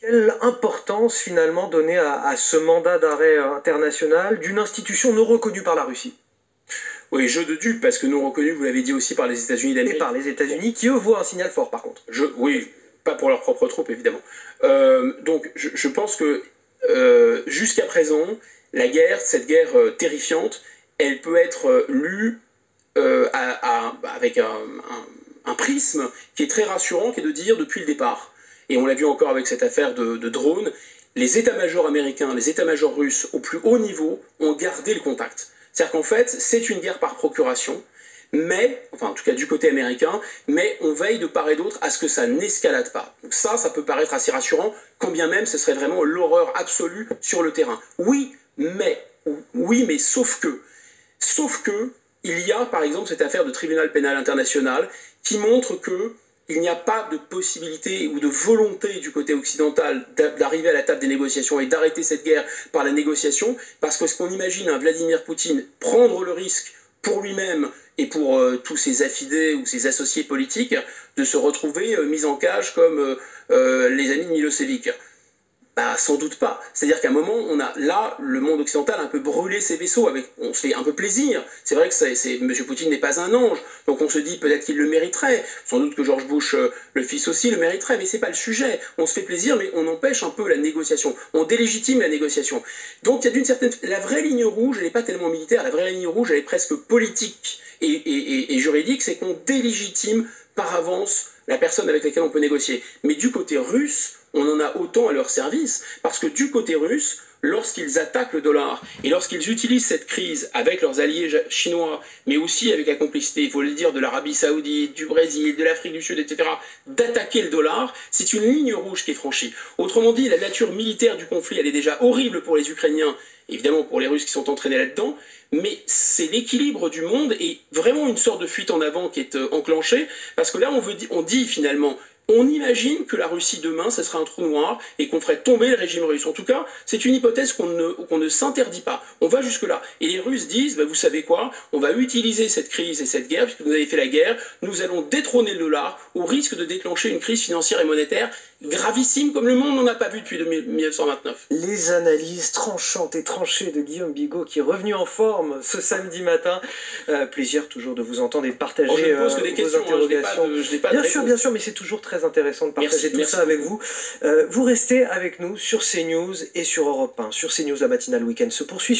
Quelle importance finalement donner à ce mandat d'arrêt international d'une institution non reconnue par la Russie? Oui, jeu de dupes, parce que non reconnu, vous l'avez dit aussi, par les États-Unis Et d'Amérique. par les États-Unis qui eux voient un signal fort par contre. Oui, pas pour leurs propres troupes évidemment. Donc je pense que jusqu'à présent, la guerre, cette guerre terrifiante, elle peut être lue avec un prisme qui est très rassurant, qui est de dire depuis le départ, et on l'a vu encore avec cette affaire de drone, les états-majors américains, les états-majors russes au plus haut niveau ont gardé le contact. C'est-à-dire qu'en fait, c'est une guerre par procuration, mais, enfin en tout cas du côté américain, mais on veille de part et d'autre à ce que ça n'escalade pas. Donc ça peut paraître assez rassurant, quand bien même ce serait vraiment l'horreur absolue sur le terrain. Oui, mais sauf que, il y a par exemple cette affaire de tribunal pénal international qui montre que il n'y a pas de possibilité ou de volonté du côté occidental d'arriver à la table des négociations et d'arrêter cette guerre par la négociation, parce que ce qu'on imagine un Vladimir Poutine prendre le risque pour lui-même et pour tous ses affidés ou ses associés politiques de se retrouver mis en cage comme les amis de Milosevic. Bah, sans doute pas. C'est-à-dire qu'à un moment, on a là, le monde occidental a un peu brûlé ses vaisseaux, on se fait un peu plaisir. C'est vrai que M. Poutine n'est pas un ange, donc on se dit peut-être qu'il le mériterait. Sans doute que George Bush, le fils aussi, le mériterait, mais c'est pas le sujet. On se fait plaisir, mais on empêche un peu la négociation. On délégitime la négociation. Donc il y a d'une certaine... La vraie ligne rouge, elle n'est pas tellement militaire, la vraie ligne rouge, elle est presque politique et juridique, c'est qu'on délégitime par avance la personne avec laquelle on peut négocier. Mais du côté russe, on en a autant à leur service, parce que du côté russe, lorsqu'ils attaquent le dollar et lorsqu'ils utilisent cette crise avec leurs alliés chinois, mais aussi avec la complicité, il faut le dire, de l'Arabie Saoudite, du Brésil, de l'Afrique du Sud, etc., d'attaquer le dollar, c'est une ligne rouge qui est franchie. Autrement dit, la nature militaire du conflit, elle est déjà horrible pour les Ukrainiens, évidemment pour les Russes qui sont entraînés là-dedans, mais c'est l'équilibre du monde et vraiment une sorte de fuite en avant qui est enclenchée, parce que là on dit finalement, on imagine que la Russie demain, ce sera un trou noir et qu'on ferait tomber le régime russe. En tout cas, c'est une hypothèse qu'on ne s'interdit pas. On va jusque-là. Et les Russes disent, bah, vous savez quoi, on va utiliser cette crise et cette guerre, puisque vous avez fait la guerre, nous allons détrôner le dollar au risque de déclencher une crise financière et monétaire gravissime comme le monde n'en a pas vu depuis 1929. Les analyses tranchantes et tranchées de Guillaume Bigot qui est revenu en forme ce samedi matin. Plaisir toujours de vous entendre et de partager je ne pose que des questions, interrogations. Bien sûr, mais c'est toujours très intéressant de partager tout ça avec vous. Vous restez avec nous sur CNews et sur Europe 1. Sur CNews, la matinale week-end se poursuit.